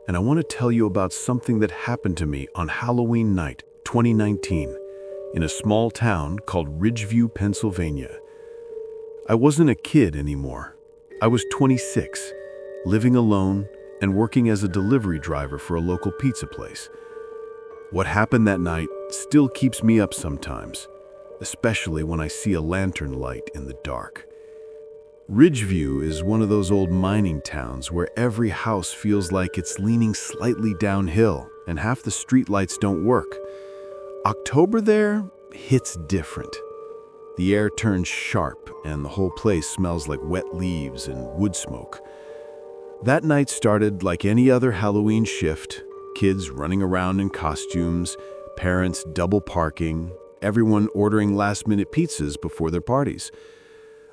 and I want to tell you about something that happened to me on Halloween night, 2019, in a small town called Ridgeview, Pennsylvania. I wasn't a kid anymore. I was 26, living alone and working as a delivery driver for a local pizza place. What happened that night still keeps me up sometimes, especially when I see a lantern light in the dark. Ridgeview is one of those old mining towns where every house feels like it's leaning slightly downhill and half the streetlights don't work. October there hits different. The air turns sharp and the whole place smells like wet leaves and wood smoke. That night started like any other Halloween shift, kids running around in costumes, parents double parking, everyone ordering last-minute pizzas before their parties.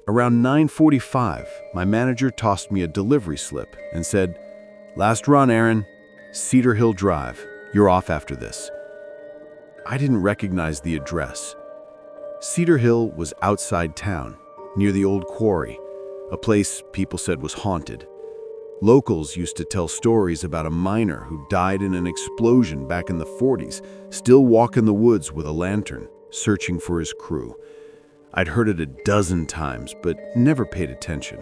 Around 9:45, my manager tossed me a delivery slip and said, "Last run, Aaron. Cedar Hill Drive. You're off after this." I didn't recognize the address. Cedar Hill was outside town, near the old quarry, a place people said was haunted. Locals used to tell stories about a miner who died in an explosion back in the 40s, still walking the woods with a lantern, searching for his crew. I'd heard it a dozen times, but never paid attention.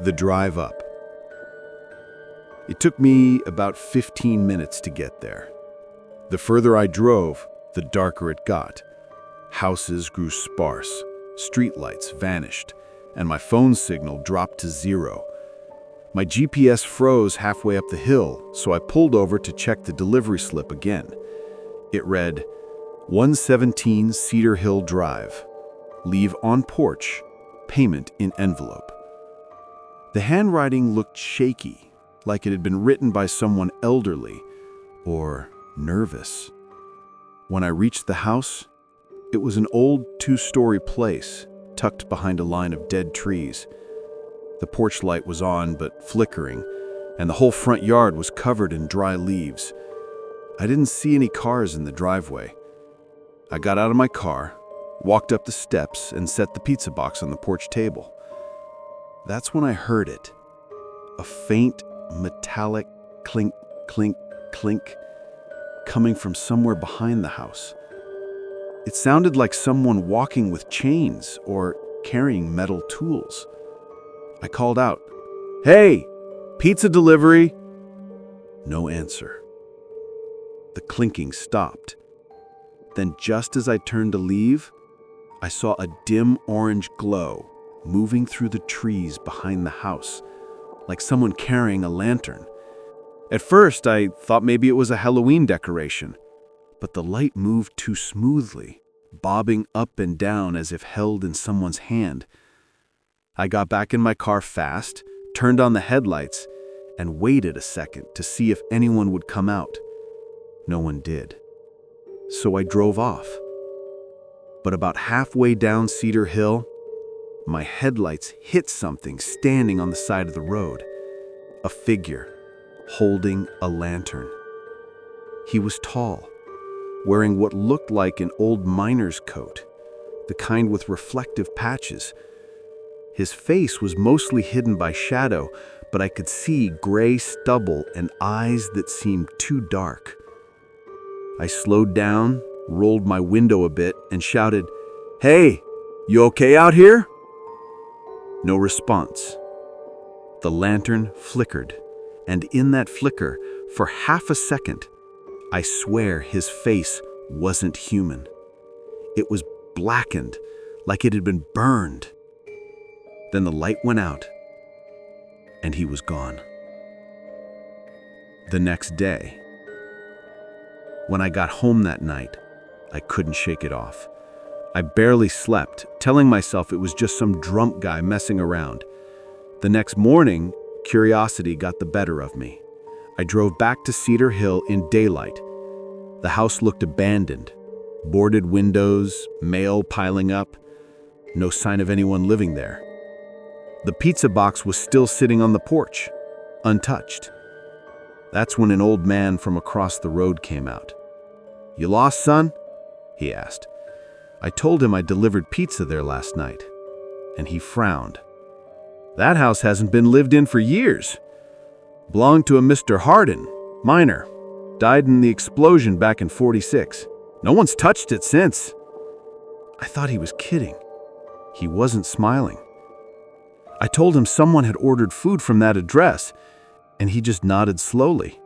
The drive up. It took me about 15 minutes to get there. The further I drove, the darker it got. Houses grew sparse, streetlights vanished, and my phone signal dropped to 0. My GPS froze halfway up the hill, so I pulled over to check the delivery slip again. It read, 117 Cedar Hill Drive. Leave on porch. Payment in envelope. The handwriting looked shaky, like it had been written by someone elderly or nervous. When I reached the house, it was an old 2-story place tucked behind a line of dead trees. The porch light was on but flickering, and the whole front yard was covered in dry leaves. I didn't see any cars in the driveway. I got out of my car, walked up the steps, and set the pizza box on the porch table. That's when I heard it. A faint, metallic clink, clink, clink, coming from somewhere behind the house. It sounded like someone walking with chains or carrying metal tools. I called out, "Hey, pizza delivery!" No answer. The clinking stopped. Then just as I turned to leave, I saw a dim orange glow moving through the trees behind the house, like someone carrying a lantern. At first, I thought maybe it was a Halloween decoration, but the light moved too smoothly, bobbing up and down as if held in someone's hand. I got back in my car fast, turned on the headlights, and waited a second to see if anyone would come out. No one did. So I drove off. But about halfway down Cedar Hill, my headlights hit something standing on the side of the road. A figure, holding a lantern. He was tall, wearing what looked like an old miner's coat, the kind with reflective patches. His face was mostly hidden by shadow, but I could see gray stubble and eyes that seemed too dark. I slowed down, rolled my window a bit, and shouted, "Hey, you okay out here?" No response. The lantern flickered, and in that flicker, for half a second, I swear his face wasn't human. It was blackened, like it had been burned. Then the light went out, and he was gone. The next day, when I got home that night, I couldn't shake it off. I barely slept, telling myself it was just some drunk guy messing around. The next morning, curiosity got the better of me. I drove back to Cedar Hill in daylight. The house looked abandoned. Boarded windows, mail piling up. No sign of anyone living there. The pizza box was still sitting on the porch, untouched. That's when an old man from across the road came out. "You lost, son?" he asked. I told him I delivered pizza there last night, and he frowned. "That house hasn't been lived in for years. Belonged to a Mr. Hardin, miner. Died in the explosion back in '46. No one's touched it since." I thought he was kidding. He wasn't smiling. I told him someone had ordered food from that address, and he just nodded slowly.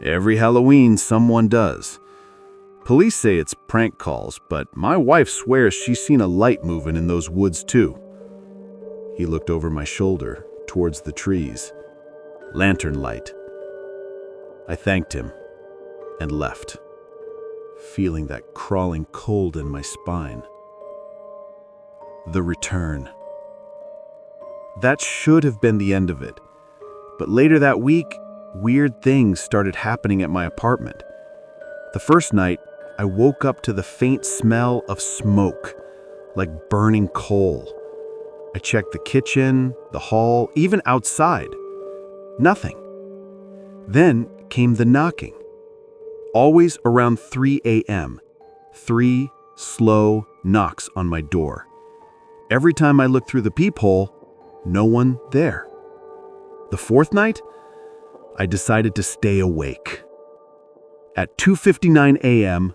"Every Halloween, someone does. Police say it's prank calls, but my wife swears she's seen a light moving in those woods too." He looked over my shoulder towards the trees. "Lantern light." I thanked him and left, feeling that crawling cold in my spine. The return. That should have been the end of it. But later that week, weird things started happening at my apartment. The first night, I woke up to the faint smell of smoke, like burning coal. I checked the kitchen, the hall, even outside. Nothing. Then came the knocking. Always around 3 a.m. 3 slow knocks on my door. Every time I looked through the peephole, no one there. The fourth night, I decided to stay awake. At 2:59 a.m.,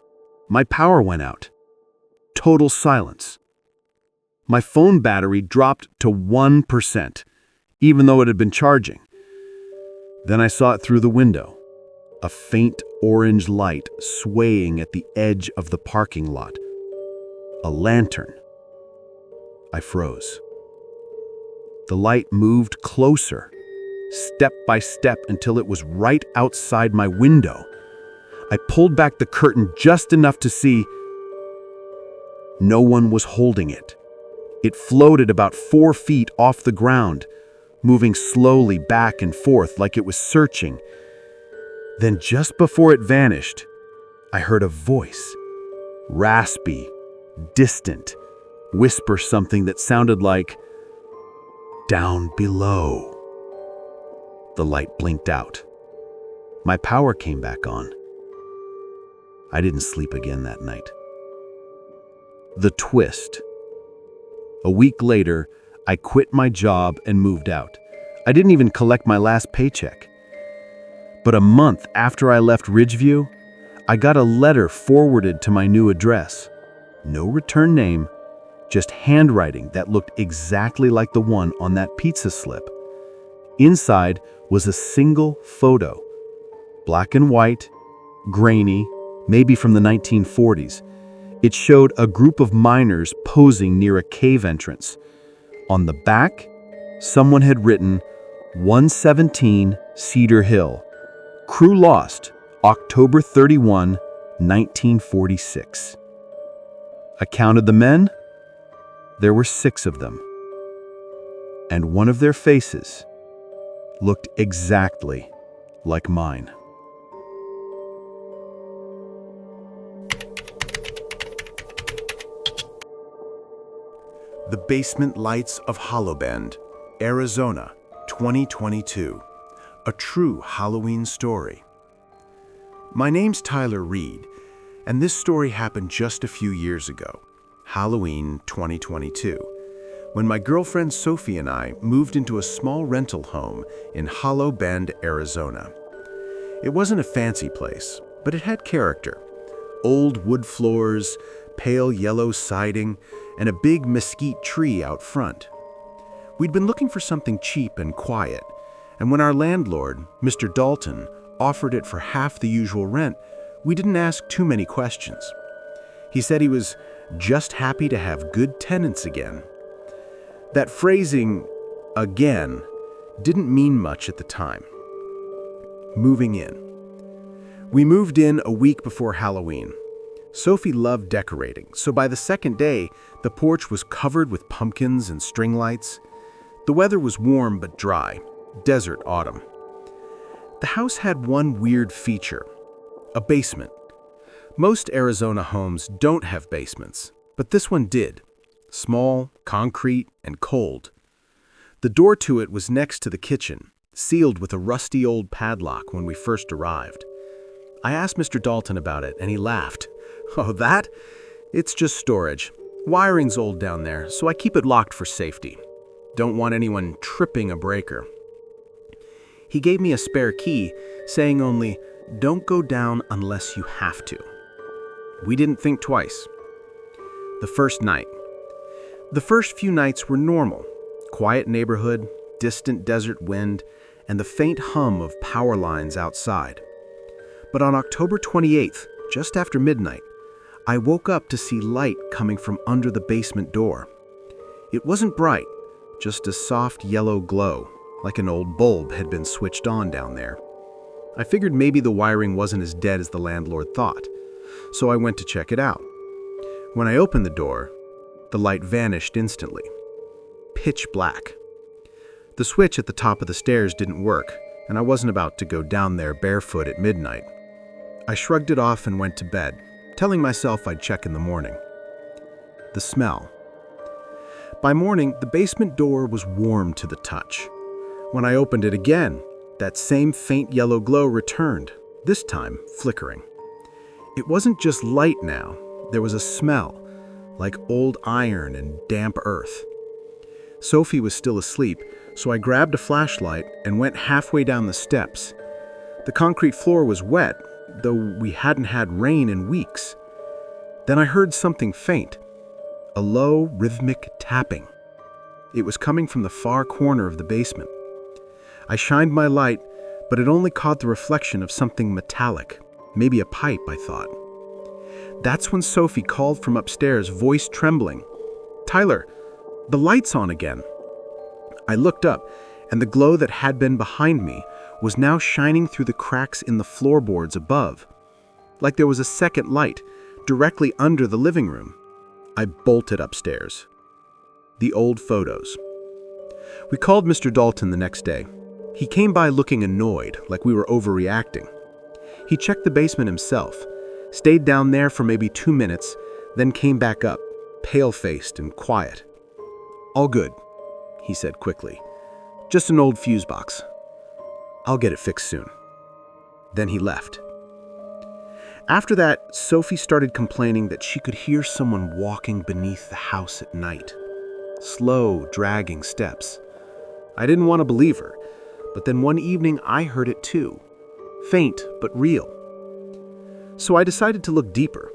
my power went out. Total silence. My phone battery dropped to 1%, even though it had been charging. Then I saw it through the window, a faint orange light swaying at the edge of the parking lot. A lantern. I froze. The light moved closer, step by step, until it was right outside my window. I pulled back the curtain just enough to see. No one was holding it. It floated about 4 feet off the ground, moving slowly back and forth like it was searching. Then just before it vanished, I heard a voice, raspy, distant, whisper something that sounded like, "Down below." The light blinked out. My power came back on. I didn't sleep again that night. The twist. A week later, I quit my job and moved out. I didn't even collect my last paycheck. But a month after I left Ridgeview, I got a letter forwarded to my new address. No return name, just handwriting that looked exactly like the one on that pizza slip. Inside was a single photo. Black and white, grainy, maybe from the 1940s. It showed a group of miners posing near a cave entrance. On the back, someone had written 117 Cedar Hill. Crew lost, October 31, 1946. I counted the men. There were 6 of them. And one of their faces looked exactly like mine. The Basement Lights of Hollowbend, Arizona, 2022. A true Halloween story. My name's Tyler Reed, and this story happened just a few years ago, Halloween 2022, when my girlfriend Sophie and I moved into a small rental home in Hollow Bend, Arizona. It wasn't a fancy place, but it had character. Old wood floors, pale yellow siding, and a big mesquite tree out front. We'd been looking for something cheap and quiet, and when our landlord, Mr. Dalton, offered it for half the usual rent, we didn't ask too many questions. He said he was just happy to have good tenants again. That phrasing, "again," didn't mean much at the time. Moving in. We moved in a week before Halloween. Sophie loved decorating, so by the second day, the porch was covered with pumpkins and string lights. The weather was warm but dry, desert autumn. The house had one weird feature, a basement. Most Arizona homes don't have basements, but this one did. Small, concrete, and cold. The door to it was next to the kitchen, sealed with a rusty old padlock when we first arrived. I asked Mr. Dalton about it, and he laughed. "Oh, that? It's just storage. Wiring's old down there, so I keep it locked for safety. Don't want anyone tripping a breaker." He gave me a spare key, saying only, "Don't go down unless you have to." We didn't think twice. The first night. The first few nights were normal. Quiet neighborhood, distant desert wind, and the faint hum of power lines outside. But on October 28th, just after midnight, I woke up to see light coming from under the basement door. It wasn't bright, just a soft yellow glow, like an old bulb had been switched on down there. I figured maybe the wiring wasn't as dead as the landlord thought, so I went to check it out. When I opened the door, the light vanished instantly. Pitch black. The switch at the top of the stairs didn't work, and I wasn't about to go down there barefoot at midnight. I shrugged it off and went to bed, telling myself I'd check in the morning. The smell. By morning, the basement door was warm to the touch. When I opened it again, that same faint yellow glow returned, this time flickering. It wasn't just light now, there was a smell, like old iron and damp earth. Sophie was still asleep, so I grabbed a flashlight and went halfway down the steps. The concrete floor was wet, though we hadn't had rain in weeks. Then I heard something faint, a low, rhythmic tapping. It was coming from the far corner of the basement. I shined my light, but it only caught the reflection of something metallic, maybe a pipe, I thought. That's when Sophie called from upstairs, voice trembling. "Tyler, the light's on again." I looked up, and the glow that had been behind me was now shining through the cracks in the floorboards above, like there was a second light directly under the living room. I bolted upstairs. The old photos. We called Mr. Dalton the next day. He came by looking annoyed, like we were overreacting. He checked the basement himself, stayed down there for maybe 2 minutes, then came back up, pale-faced and quiet. "All good," he said quickly. "Just an old fuse box. I'll get it fixed soon." Then he left. After that, Sophie started complaining that she could hear someone walking beneath the house at night. Slow, dragging steps. I didn't want to believe her, but then one evening I heard it too. Faint, but real. So I decided to look deeper.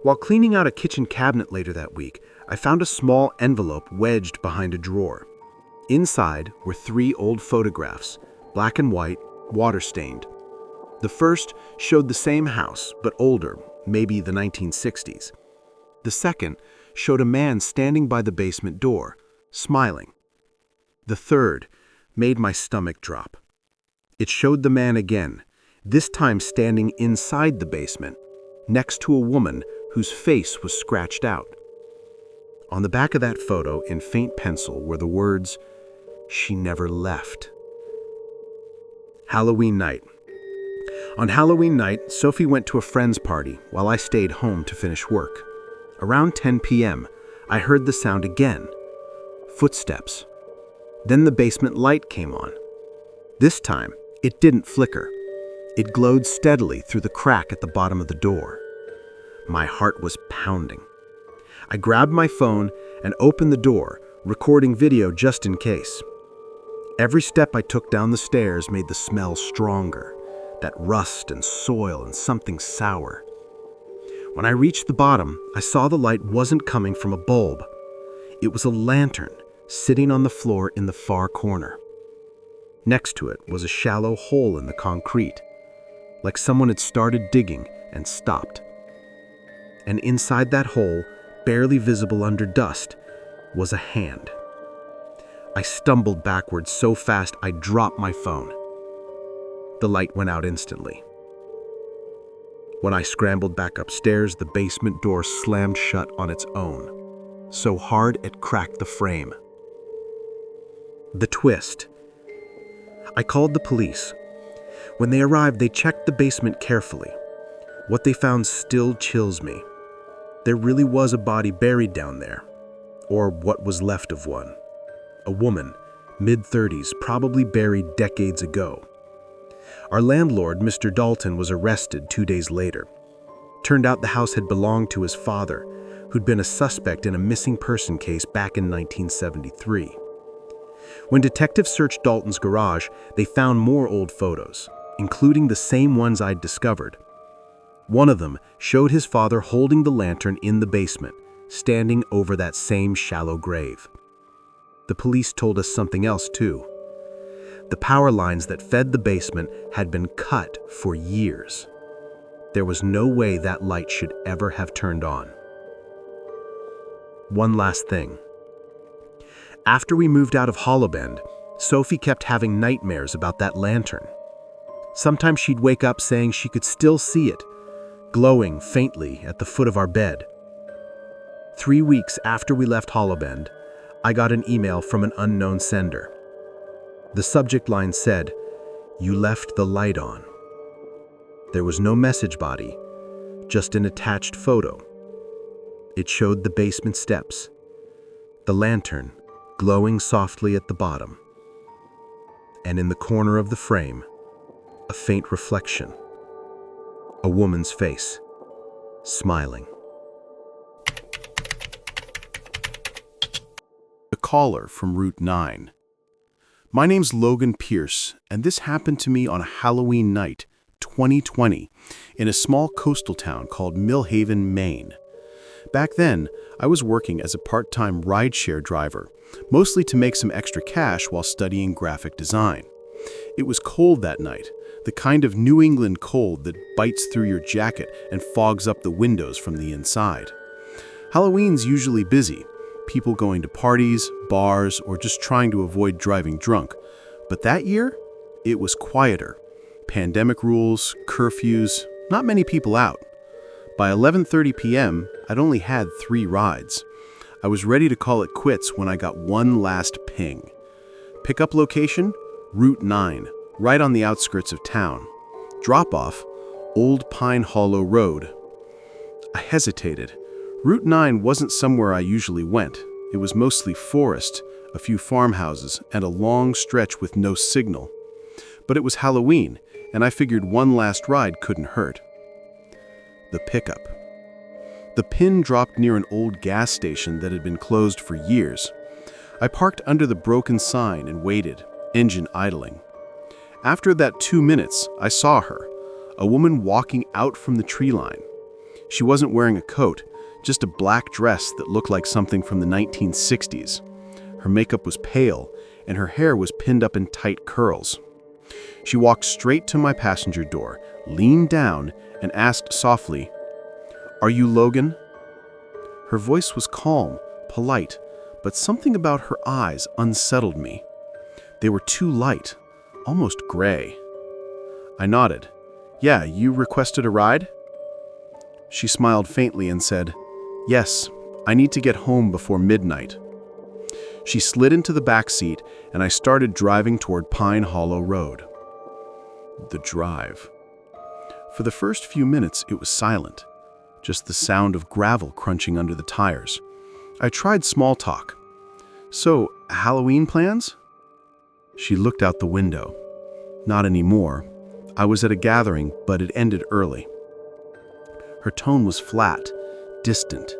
While cleaning out a kitchen cabinet later that week, I found a small envelope wedged behind a drawer. Inside were 3 old photographs, black and white, water-stained. The first showed the same house, but older, maybe the 1960s. The second showed a man standing by the basement door, smiling. The third made my stomach drop. It showed the man again, this time standing inside the basement, next to a woman whose face was scratched out. On the back of that photo, in faint pencil, were the words, "She never left." Halloween night. On Halloween night, Sophie went to a friend's party while I stayed home to finish work. Around 10 p.m., I heard the sound again. Footsteps. Then the basement light came on. This time, it didn't flicker. It glowed steadily through the crack at the bottom of the door. My heart was pounding. I grabbed my phone and opened the door, recording video just in case. Every step I took down the stairs made the smell stronger, that rust and soil and something sour. When I reached the bottom, I saw the light wasn't coming from a bulb. It was a lantern sitting on the floor in the far corner. Next to it was a shallow hole in the concrete, like someone had started digging and stopped. And inside that hole, barely visible under dust, was a hand. I stumbled backwards so fast I dropped my phone. The light went out instantly. When I scrambled back upstairs, the basement door slammed shut on its own, so hard it cracked the frame. The twist. I called the police. When they arrived, they checked the basement carefully. What they found still chills me. There really was a body buried down there, or what was left of one. A woman, mid-30s, probably buried decades ago. Our landlord, Mr. Dalton, was arrested 2 days later. Turned out the house had belonged to his father, who'd been a suspect in a missing person case back in 1973. When detectives searched Dalton's garage, they found more old photos, including the same ones I'd discovered. One of them showed his father holding the lantern in the basement, standing over that same shallow grave. The police told us something else too. The power lines that fed the basement had been cut for years. There was no way that light should ever have turned on. One last thing. After we moved out of Hollowbend, Sophie kept having nightmares about that lantern. Sometimes she'd wake up saying she could still see it, glowing faintly at the foot of our bed. 3 weeks after we left Hollowbend, I got an email from an unknown sender. The subject line said, "You left the light on." There was no message body, just an attached photo. It showed the basement steps, the lantern glowing softly at the bottom, and in the corner of the frame, a faint reflection. A woman's face, smiling. A caller from Route 9. My name's Logan Pierce, and this happened to me on a Halloween night, 2020, in a small coastal town called Millhaven, Maine. Back then, I was working as a part-time rideshare driver, mostly to make some extra cash while studying graphic design. It was cold that night, the kind of New England cold that bites through your jacket and fogs up the windows from the inside. Halloween's usually busy, people going to parties, bars, or just trying to avoid driving drunk. But that year, it was quieter. Pandemic rules, curfews, not many people out. By 11:30 p.m., I'd only had 3 rides. I was ready to call it quits when I got one last ping. Pickup location? Route 9, right on the outskirts of town. Drop-off? Old Pine Hollow Road. I hesitated. Route 9 wasn't somewhere I usually went. It was mostly forest, a few farmhouses, and a long stretch with no signal. But it was Halloween, and I figured one last ride couldn't hurt. The pickup. The pin dropped near an old gas station that had been closed for years. I parked under the broken sign and waited, engine idling. After that 2 minutes, I saw her, a woman walking out from the tree line. She wasn't wearing a coat, just a black dress that looked like something from the 1960s. Her makeup was pale, and her hair was pinned up in tight curls. She walked straight to my passenger door, leaned down, and asked softly, "Are you Logan?" Her voice was calm, polite, but something about her eyes unsettled me. They were too light, almost gray. I nodded. "Yeah, you requested a ride?" She smiled faintly and said, "Yes, I need to get home before midnight." She slid into the back seat, and I started driving toward Pine Hollow Road. The drive. For the first few minutes, it was silent, just the sound of gravel crunching under the tires. I tried small talk. "So, Halloween plans?" She looked out the window. Not anymore. I was at a gathering, but it ended early. Her tone was flat, distant.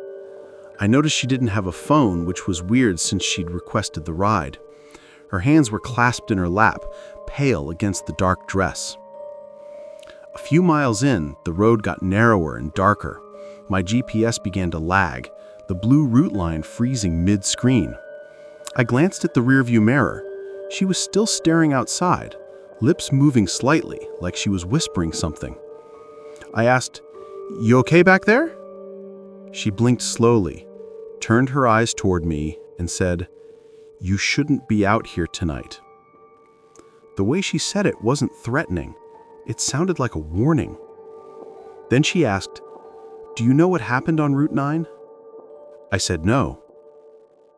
I noticed she didn't have a phone, which was weird since she'd requested the ride. Her hands were clasped in her lap, pale against the dark dress. A few miles in, the road got narrower and darker. My GPS began to lag, the blue route line freezing mid-screen. I glanced at the rearview mirror. She was still staring outside, lips moving slightly, like she was whispering something. I asked, "You okay back there?" She blinked slowly, turned her eyes toward me, and said, "You shouldn't be out here tonight." The way she said it wasn't threatening. It sounded like a warning. Then she asked, "Do you know what happened on Route 9? I said no.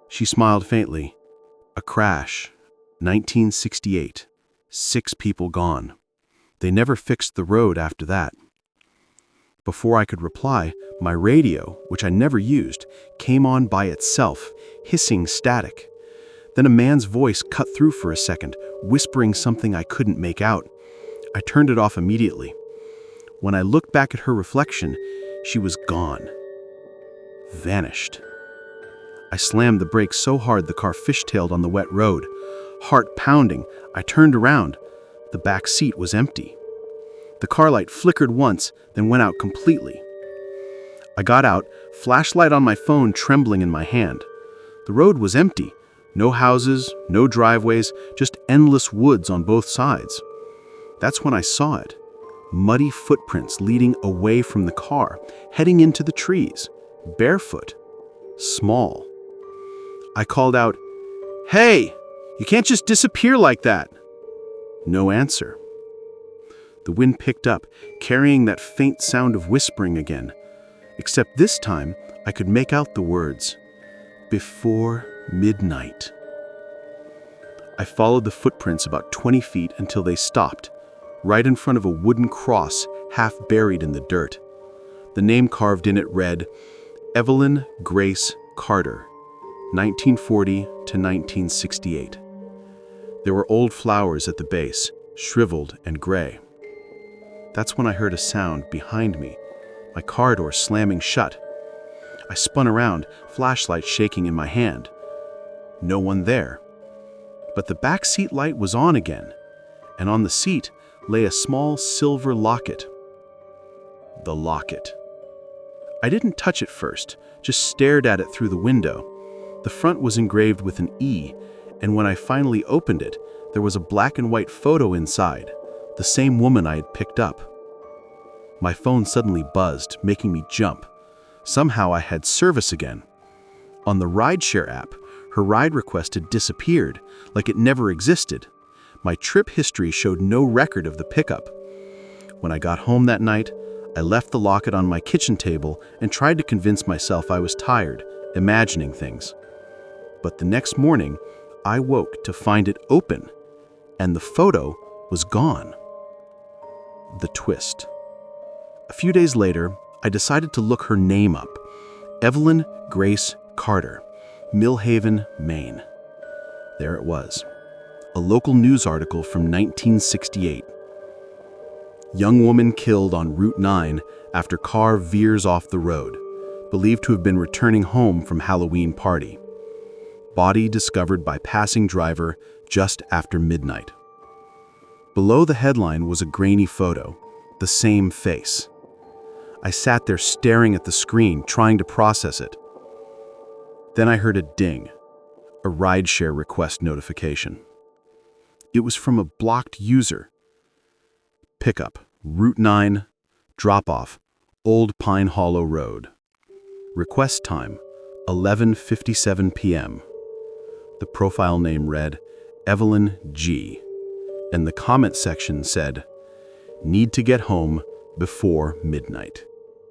She smiled faintly. "A crash, 1968, 6 people gone. They never fixed the road after that." Before I could reply, my radio, which I never used, came on by itself, hissing static. Then a man's voice cut through for a second, whispering something I couldn't make out. I turned it off immediately. When I looked back at her reflection, she was gone. Vanished. I slammed the brakes so hard the car fishtailed on the wet road. Heart pounding, I turned around. The back seat was empty. The car light flickered once, then went out completely. I got out, flashlight on my phone trembling in my hand. The road was empty. No houses, no driveways, just endless woods on both sides. That's when I saw it. Muddy footprints leading away from the car, heading into the trees. Barefoot. Small. I called out, "Hey! You can't just disappear like that!" No answer. The wind picked up, carrying that faint sound of whispering again. Except this time, I could make out the words, "Before midnight." I followed the footprints about 20 feet until they stopped, right in front of a wooden cross half buried in the dirt. The name carved in it read, Evelyn Grace Carter, 1940 to 1968. There were old flowers at the base, shriveled and gray. That's when I heard a sound behind me, my car door slamming shut. I spun around, flashlight shaking in my hand. No one there. But the back seat light was on again, and on the seat lay a small silver locket. The locket. I didn't touch it first, just stared at it through the window. The front was engraved with an E, and when I finally opened it, there was a black and white photo inside, the same woman I had picked up. My phone suddenly buzzed, making me jump. Somehow I had service again. On the rideshare app, her ride request had disappeared, like it never existed. My trip history showed no record of the pickup. When I got home that night, I left the locket on my kitchen table and tried to convince myself I was tired, imagining things. But the next morning, I woke to find it open, and the photo was gone. The twist. A few days later, I decided to look her name up. Evelyn Grace Carter, Millhaven, Maine. There it was. A local news article from 1968. Young woman killed on Route 9 after car veers off the road, believed to have been returning home from Halloween party. Body discovered by passing driver just after midnight. Below the headline was a grainy photo, the same face. I sat there staring at the screen, trying to process it. Then I heard a ding, a rideshare request notification. It was from a blocked user. Pickup, Route 9, drop-off, Old Pine Hollow Road. Request time, 11:57 p.m. The profile name read, Evelyn G. And the comment section said, "Need to get home before midnight."